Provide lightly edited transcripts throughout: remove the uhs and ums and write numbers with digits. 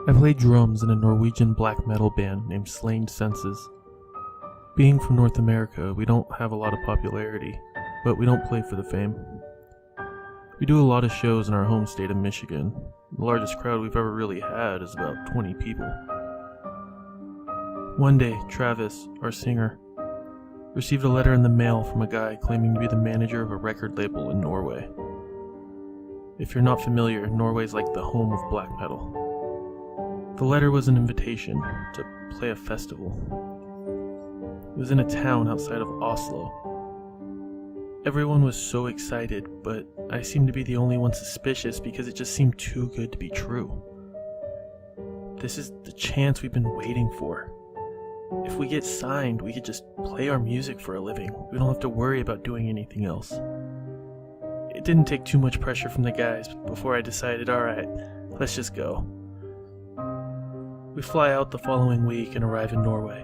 I play drums in a Norwegian black metal band named Slain Senses. Being from North America, we don't have a lot of popularity, but we don't play for the fame. We do a lot of shows in our home state of Michigan. The largest crowd we've ever really had is about 20 people. One day, Travis, our singer, received a letter in the mail from a guy claiming to be the manager of a record label in Norway. If you're not familiar, Norway's like the home of black metal. The letter was an invitation to play a festival. It was in a town outside of Oslo. Everyone was so excited, but I seemed to be the only one suspicious because it just seemed too good to be true. This is the chance we've been waiting for. If we get signed, we could just play our music for a living. We don't have to worry about doing anything else. It didn't take too much pressure from the guys before I decided, alright, let's just go. We fly out the following week and arrive in Norway.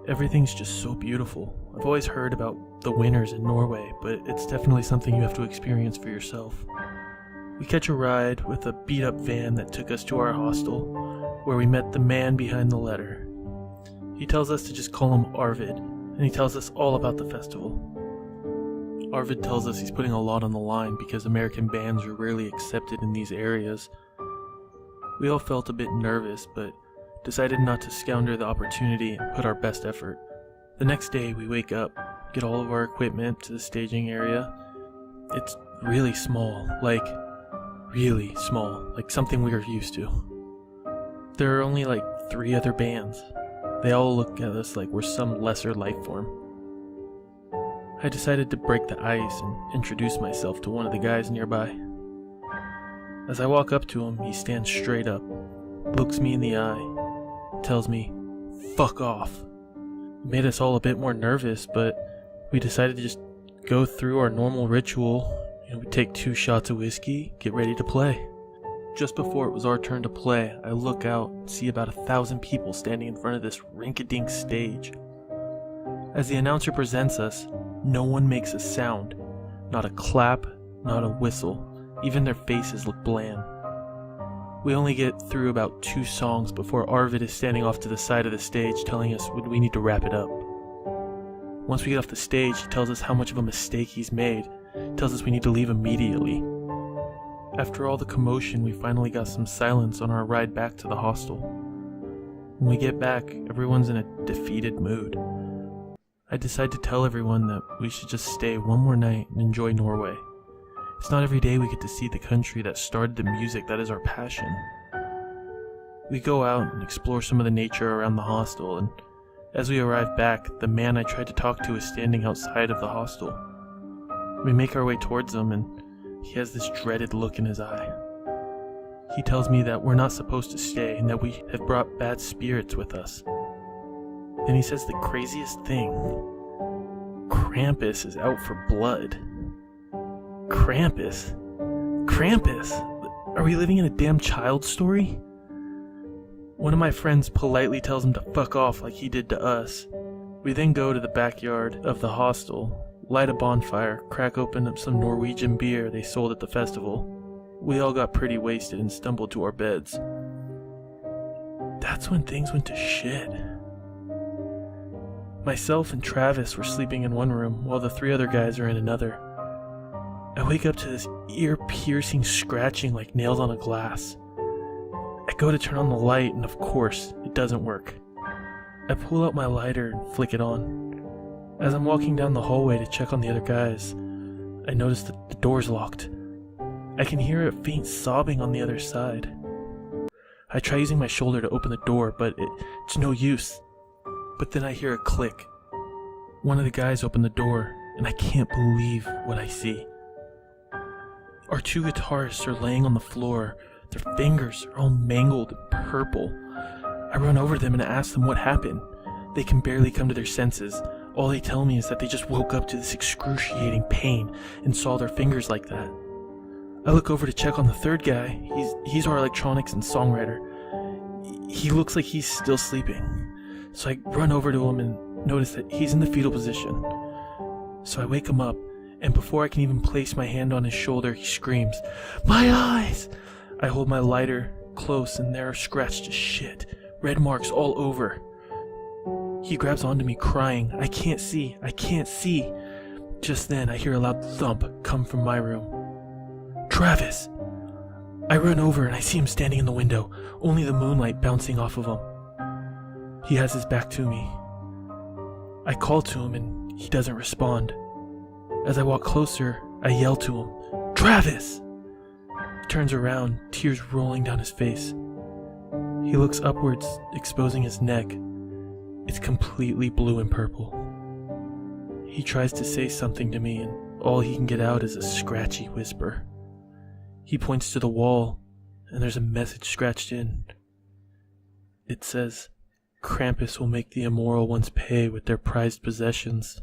Everything's just so beautiful. I've always heard about the winters in Norway, but it's definitely something you have to experience for yourself. We catch a ride with a beat-up van that took us to our hostel, where we met the man behind the letter. He tells us to just call him Arvid, and he tells us all about the festival. Arvid tells us he's putting a lot on the line because American bands are rarely accepted in these areas. We all felt a bit nervous, but decided not to squander the opportunity and put our best effort. The next day we wake up, get all of our equipment to the staging area. It's really small, like something we are used to. There are only like 3 other bands. They all look at us like we're some lesser life form. I decided to break the ice and introduce myself to one of the guys nearby. As I walk up to him, he stands straight up, looks me in the eye, tells me, "Fuck off." It made us all a bit more nervous, but we decided to just go through our normal ritual. We take 2 shots of whiskey, get ready to play. Just before it was our turn to play, I look out and see about 1,000 people standing in front of this rink-a-dink stage. As the announcer presents us, no one makes a sound. Not a clap, not a whistle. Even their faces look bland. We only get through about 2 songs before Arvid is standing off to the side of the stage telling us we need to wrap it up. Once we get off the stage, he tells us how much of a mistake he's made. Tells us we need to leave immediately. After all the commotion, we finally got some silence on our ride back to the hostel. When we get back, everyone's in a defeated mood. I decide to tell everyone that we should just stay one more night and enjoy Norway. It's not every day we get to see the country that started the music that is our passion. We go out and explore some of the nature around the hostel, and as we arrive back, the man I tried to talk to is standing outside of the hostel. We make our way towards him, and he has this dreaded look in his eye. He tells me that we're not supposed to stay and that we have brought bad spirits with us. Then he says the craziest thing. Krampus is out for blood. Krampus? Krampus? Are we living in a damn child's story? One of my friends politely tells him to fuck off like he did to us. We then go to the backyard of the hostel, light a bonfire, crack open some Norwegian beer they sold at the festival. We all got pretty wasted and stumbled to our beds. That's when things went to shit. Myself and Travis were sleeping in one room while the 3 other guys are in another. I wake up to this ear-piercing scratching like nails on a glass. I go to turn on the light and of course, it doesn't work. I pull out my lighter and flick it on. As I'm walking down the hallway to check on the other guys, I notice that the door's locked. I can hear a faint sobbing on the other side. I try using my shoulder to open the door, but it's no use. But then I hear a click. One of the guys opened the door, and I can't believe what I see. Our 2 guitarists are laying on the floor. Their fingers are all mangled and purple. I run over to them and ask them what happened. They can barely come to their senses. All they tell me is that they just woke up to this excruciating pain and saw their fingers like that. I look over to check on the 3rd guy. He's our electronics and songwriter. He looks like he's still sleeping. So I run over to him and notice that he's in the fetal position. So I wake him up, and before I can even place my hand on his shoulder, he screams, "My eyes!" I hold my lighter close and they're scratched to shit. Red marks all over. He grabs onto me crying, I can't see, I can't see. Just then I hear a loud thump come from my room. Travis! I run over and I see him standing in the window, only the moonlight bouncing off of him. He has his back to me. I call to him and he doesn't respond. As I walk closer, I yell to him, Travis! He turns around, tears rolling down his face. He looks upwards, exposing his neck. It's completely blue and purple. He tries to say something to me and all he can get out is a scratchy whisper. He points to the wall and there's a message scratched in. It says, Krampus will make the immoral ones pay with their prized possessions.